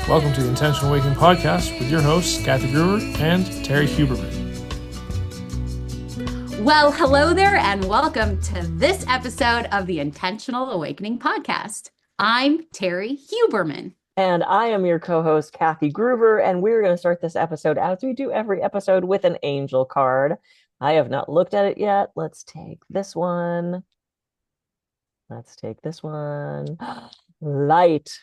Welcome to the Intentional Awakening Podcast with your hosts, Kathy Brewer and Terrie Huberman. Well, hello there, and welcome to this episode of the Intentional Awakening Podcast. I'm Terrie Huberman. And I am your co-host, Kathy Groover, and we're going to start this episode, as we do every episode, with an angel card. I have not looked at it yet. Let's take this one. Light.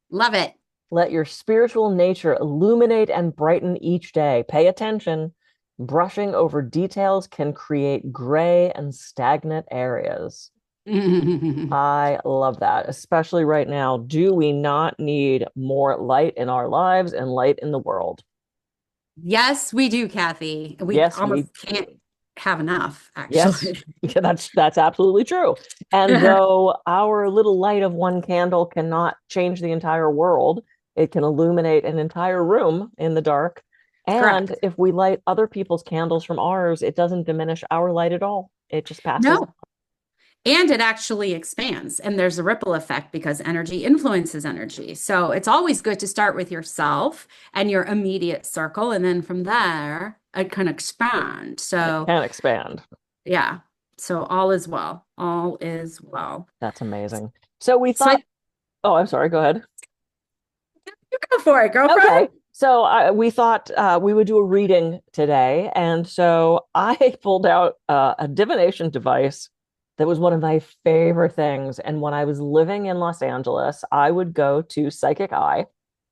Love it. Let your spiritual nature illuminate and brighten each day. Pay attention. Brushing over details can create gray and stagnant areas. I love that, especially right now. Do we not need more light in our lives and light in the world? Yes, we do, Kathy. We can't have enough, actually. Yes, that's absolutely true. And though our little light of one candle cannot change the entire world, it can illuminate an entire room in the dark. And Correct. if we light other people's candles from ours, it doesn't diminish our light at all. It just passes. No. And it actually expands, and there's a ripple effect because energy influences energy. So it's always good to start with yourself and your immediate circle, and then from there, it can expand. So it can expand. Yeah. So all is well. All is well. That's amazing. So we thought, oh, I'm sorry. Go ahead. You go for it, girlfriend. Okay. So we thought we would do a reading today. And so I pulled out a divination device that was one of my favorite things. And when I was living in Los Angeles, I would go to Psychic Eye,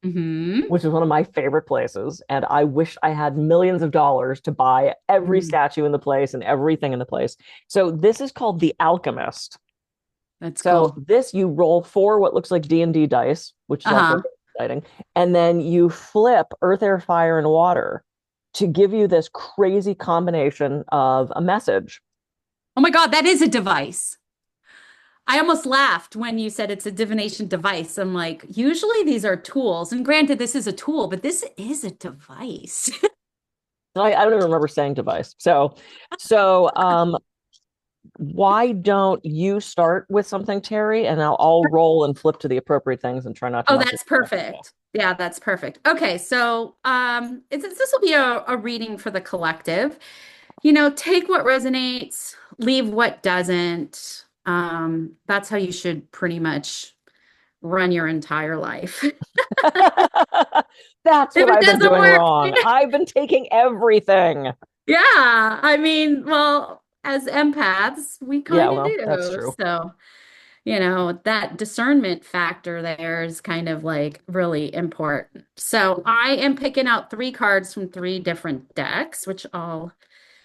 which is one of my favorite places. And I wish I had millions of dollars to buy every statue in the place and everything in the place. So this is called the Alchemist. That's so cool. This, you roll 4 what looks like D&D dice, which is also exciting. And then you flip earth, air, fire, and water to give you this crazy combination of a message. Oh my God, that is a device. I almost laughed when you said it's a divination device. I'm like, usually these are tools. And granted, this is a tool, but this is a device. I don't even remember saying device. So why don't you start with something, Terrie, and I'll roll and flip to the appropriate things and try not to. Oh, that's perfect. Yeah, that's perfect. Okay, so this will be a reading for the collective. You know, take what resonates, leave what doesn't. That's how you should pretty much run your entire life. That's what I've been doing wrong. I've been taking everything. Yeah, I mean, well, as empaths, we kind of do. That's true. So, you know, that discernment factor there is kind of like really important. So I am picking out 3 cards from 3 different decks, which I'll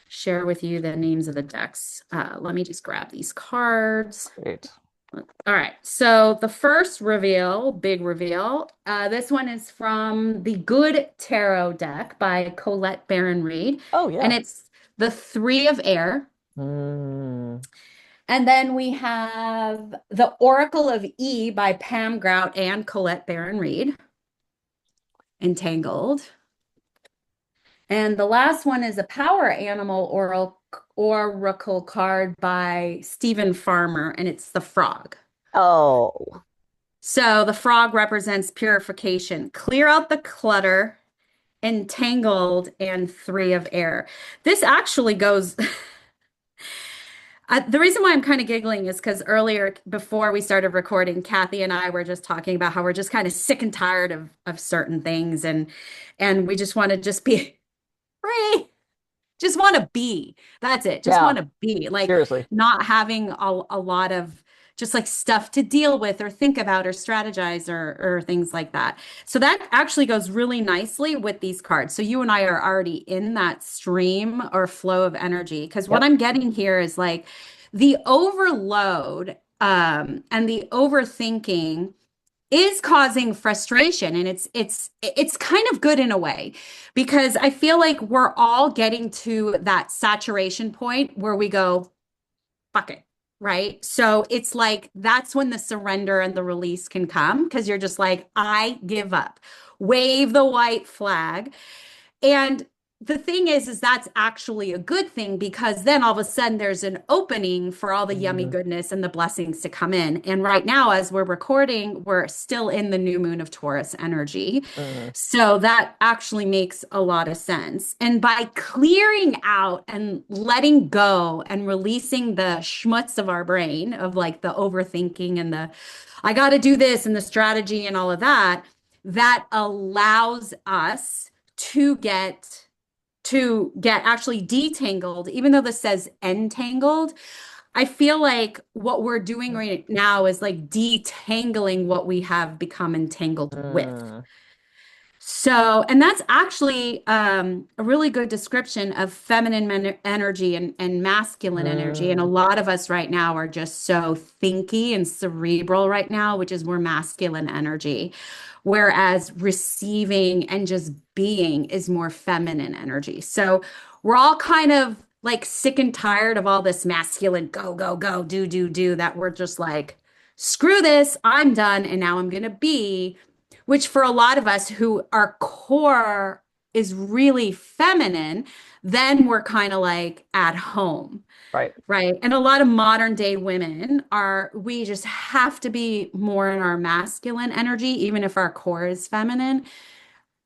share with you the names of the decks. Let me just grab these cards. Great. All right. So the first reveal, big reveal, this one is from the Good Tarot deck by Colette Baron-Reid. Oh, yeah. And it's the 3 of Air. And then we have the Oracle of E by Pam Grout and Colette Baron-Reid. Entangled. And the last one is a Power Animal Oracle card by Stephen Farmer, and it's the frog. Oh. So the frog represents purification. Clear out the clutter, entangled, and 3 of air. This actually goes... the reason why I'm kind of giggling is because earlier, before we started recording, Kathy and I were just talking about how we're just kind of sick and tired of certain things, and we just want to just be... free. Just want to be. That's it. Just want to be. Like, seriously, not having a lot of just like stuff to deal with or think about or strategize or things like that. So that actually goes really nicely with these cards. So you and I are already in that stream or flow of energy, because what I'm getting here is like the overload and the overthinking is causing frustration, and it's kind of good in a way, because I feel like we're all getting to that saturation point where we go, fuck it, right? So it's like that's when the surrender and the release can come, because you're just like, I give up, wave the white flag. And the thing is that's actually a good thing because then all of a sudden there's an opening for all the yummy Mm, goodness and the blessings to come in. And right now, as we're recording, we're still in the new moon of Taurus energy. mm, So that actually makes a lot of sense. And by clearing out and letting go and releasing the schmutz of our brain of like the overthinking and the I got to do this and the strategy and all of that, that allows us to get actually detangled, even though this says entangled. I feel like what we're doing right now is like detangling what we have become entangled with. mm, So, and that's actually a really good description of feminine energy and masculine energy. And a mm. lot of us right now are just so thinky and cerebral right now, which is more masculine energy. Whereas receiving and just being is more feminine energy. So we're all kind of like sick and tired of all this masculine go, go, go, do, that we're just like, screw this, I'm done. And now I'm going to be which for a lot of us who our core is really feminine, then we're kind of like at home, Right. right? And a lot of modern day women we just have to be more in our masculine energy, even if our core is feminine,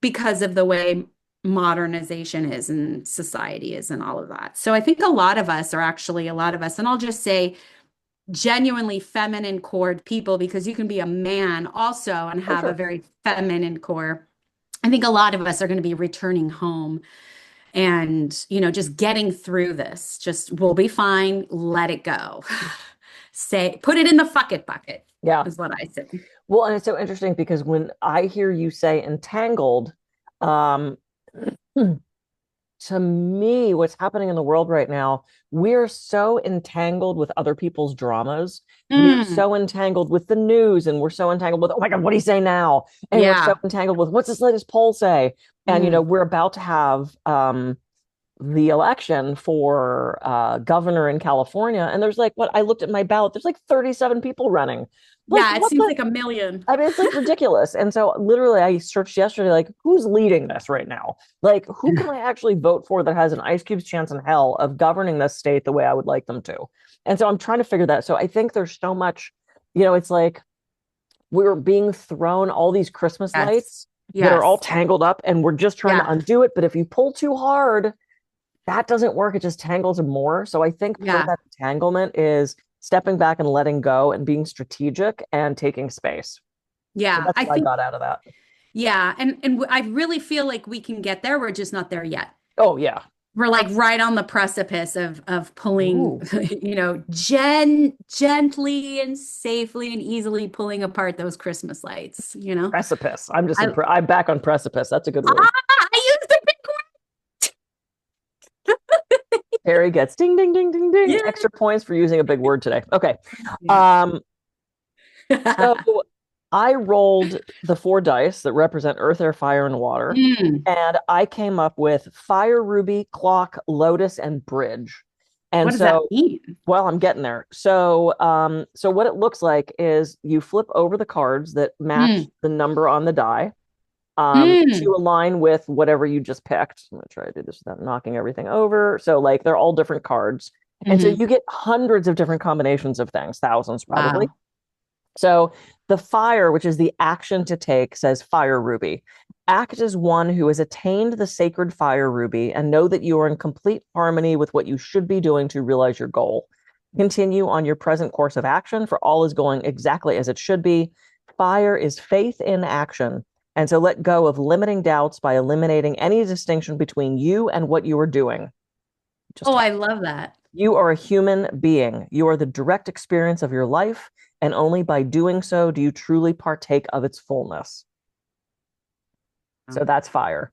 because of the way modernization is and society is and all of that. So I think a lot of us, and I'll just say genuinely feminine cored people because you can be a man also and Oh, have a sure. very feminine core. I think a lot of us are going to be returning home and, just getting through this. Just we'll be fine. Let it go. Put it in the fuck it bucket Yeah. is what I say. Well, and it's so interesting because when I hear you say entangled, um, to me, what's happening in the world right now, we're so entangled with other people's dramas. We are Mm, so entangled with the news, and we're so entangled with, oh my God, what do you say now? And we're so yeah. entangled with what's this latest poll say? And Mm, we're about to have the election for governor in California, and there's like what I looked at my ballot, there's like 37 people running. Like, yeah. It what seems the like a million. I mean, it's like ridiculous. And so literally I searched yesterday, like, who's leading this right now? Like, who can I actually vote for that has an ice cube's chance in hell of governing this state the way I would like them to? And so I'm trying to figure that. So I think there's so much, it's like we're being thrown all these Christmas Yes. lights that are all Yes. tangled up and we're just trying to Yeah. undo it. But if you pull too hard, that doesn't work. It just tangles them more. So I think part of Yeah. that entanglement is stepping back and letting go and being strategic and taking space. So Yeah. that's I what I think, got out of that. yeah. And I really feel like we can get there. We're just not there yet. Oh yeah. We're like right on the precipice of pulling, Ooh, gently and safely and easily pulling apart those Christmas lights. precipice. I I'm back on precipice. That's a good word. I used the Terrie gets ding ding ding ding ding big extra points for using a big word today. Okay. word. Um, so Yeah. I rolled the 4 dice that represent earth, air, fire, and water. Mm, And I came up with fire, ruby, clock, lotus, and bridge. what And does that so, mean? well, I'm getting there. So what it looks like is you flip over the cards that match Mm, the number on the die, to mm, align with whatever you just picked. I'm gonna try to do this without knocking everything over. So like they're all different cards. And so hmm. you get hundreds of different combinations of things, thousands probably. Wow. So the fire, which is the action to take, says fire ruby. Act as one who has attained the sacred fire ruby and know that you are in complete harmony with what you should be doing to realize your goal. Continue on your present course of action, for all is going exactly as it should be. Fire is faith in action. And so let go of limiting doubts by eliminating any distinction between you and what you are doing. Just Oh, I love that. you are a human being. You are the direct experience of your life, and only by doing so do you truly partake of its fullness. So that's fire.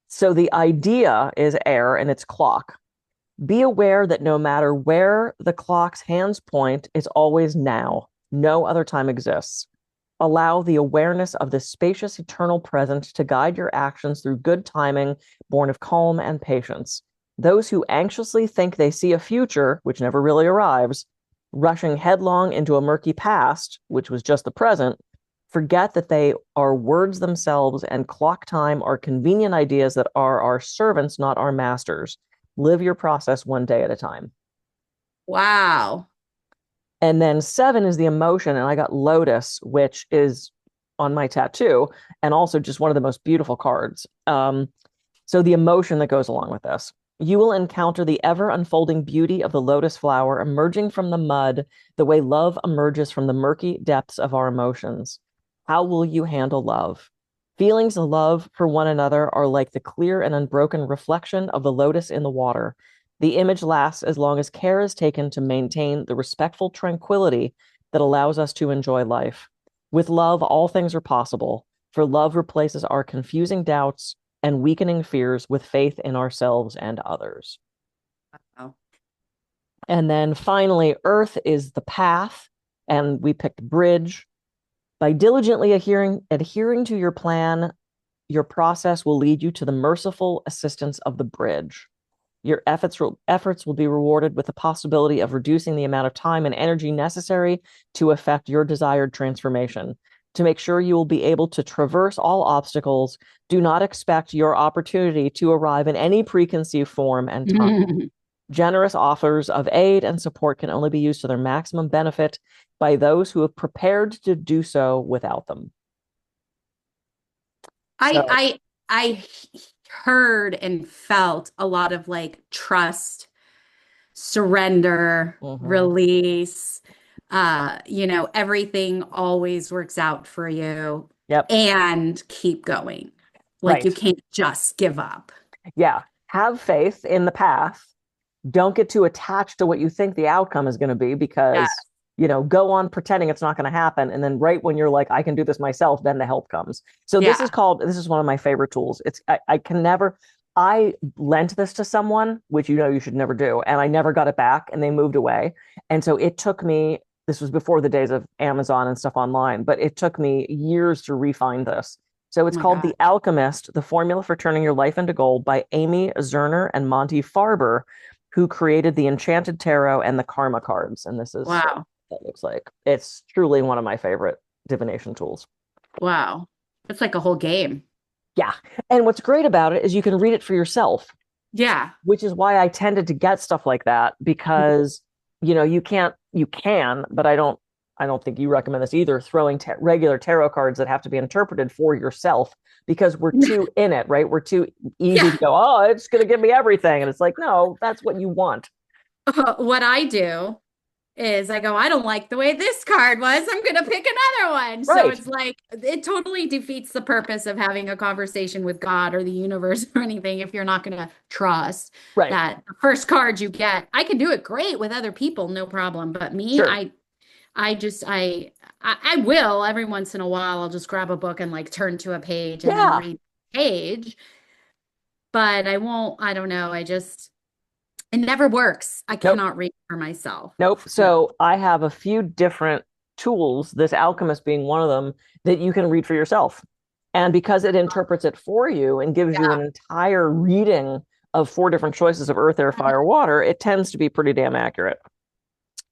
So the idea is air and it's clock. Be aware that no matter where the clock's hands point, it's always now. No other time exists. Allow the awareness of this spacious eternal present to guide your actions through good timing, born of calm and patience. Those who anxiously think they see a future, which never really arrives, rushing headlong into a murky past, which was just the present, Forget that they are words themselves, and clock time are convenient ideas that are our servants, not our masters. Live your process one day at a time. Wow. And then 7 is the emotion, and I got lotus, which is on my tattoo, and also just one of the most beautiful cards. So the emotion that goes along with this. You will encounter the ever unfolding beauty of the lotus flower emerging from the mud, the way love emerges from the murky depths of our emotions. How will you handle love? Feelings of love for one another are like the clear and unbroken reflection of the lotus in the water. The image lasts as long as care is taken to maintain the respectful tranquility that allows us to enjoy life. With love, all things are possible, for love replaces our confusing doubts and weakening fears with faith in ourselves and others. Wow. And then finally, earth is the path, and we picked bridge. By diligently adhering to your plan, your process will lead you to the merciful assistance of the bridge. Your efforts will be rewarded with the possibility of reducing the amount of time and energy necessary to effect your desired transformation. To make sure you will be able to traverse all obstacles, do not expect your opportunity to arrive in any preconceived form and time. Generous offers of aid and support can only be used to their maximum benefit by those who have prepared to do so without them. I heard and felt a lot of like trust, surrender, release. Everything always works out for you. Yep. And keep going. Like you can't just give up. Yeah. Have faith in the path. Don't get too attached to what you think the outcome is going to be, because, go on pretending it's not going to happen. And then right when you're like, I can do this myself, then the help comes. So this is one of my favorite tools. I lent this to someone, which you should never do. And I never got it back, and they moved away. And so it took me, this was before the days of Amazon and stuff online, but it took me years to refine this. So it's called The Alchemist, The Formula for Turning Your Life into Gold by Amy Zerner and Monty Farber, who created the Enchanted Tarot and the Karma cards. And this is what that looks like. It's truly one of my favorite divination tools. Wow. It's like a whole game. Yeah. And what's great about it is you can read it for yourself. Yeah. Which is why I tended to get stuff like that, because, you can, but I don't think you recommend this either, throwing regular tarot cards that have to be interpreted for yourself, because we're too in it, right? We're too easy to go, oh, it's going to give me everything. And it's like, no, that's what you want. What I do is I go, I don't like the way this card was. I'm going to pick another one. Right. So it's like, it totally defeats the purpose of having a conversation with God or the universe or anything if you're not going to trust that the first card you get. I can do it great with other people, no problem. But me, I will every once in a while, I'll just grab a book and like turn to a page and then read the page. But I won't, I don't know. It never works. I cannot read for myself. Nope. So I have a few different tools, this Alchemist being one of them, that you can read for yourself. And because it interprets it for you and gives you an entire reading of 4 different choices of earth, air, fire, water, it tends to be pretty damn accurate.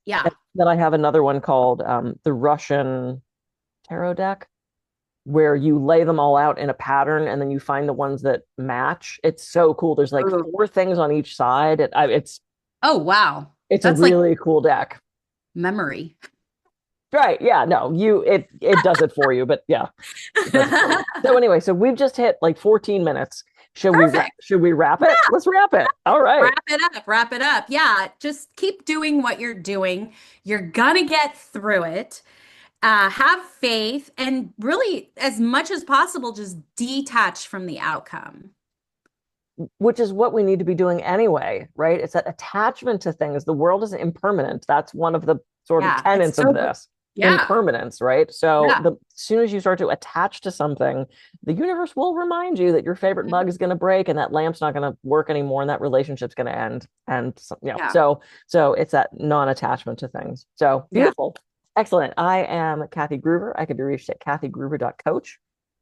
Yeah. And then I have another one called the Russian Tarot deck, where you lay them all out in a pattern and then you find the ones that match. It's so cool. There's like 4 things on each side. It's oh wow, it's a really cool deck. Memory. Right. Yeah. No, it does it for you, but yeah. So anyway, so we've just hit like 14 minutes. Should we wrap it? Yeah. Let's wrap it. All right. Wrap it up. Yeah. Just keep doing what you're doing. You're gonna get through it. Have faith, and really, as much as possible, just detach from the outcome. Which is what we need to be doing anyway, right? It's that attachment to things. The world is impermanent. That's one of the sort of tenets of this. Impermanence, right? So as soon as you start to attach to something, the universe will remind you that your favorite mug is going to break, and that lamp's not going to work anymore, and that relationship's going to end. And so it's that non-attachment to things. So beautiful. Excellent. I am Kathy Gruber. I can be reached at kathygruber.coach.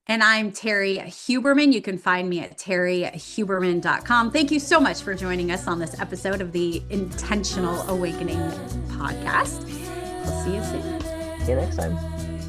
And I'm Terrie Huberman. You can find me at terriehuberman.com. Thank you so much for joining us on this episode of the Intentional Awakening podcast. We'll see you soon. See you next time.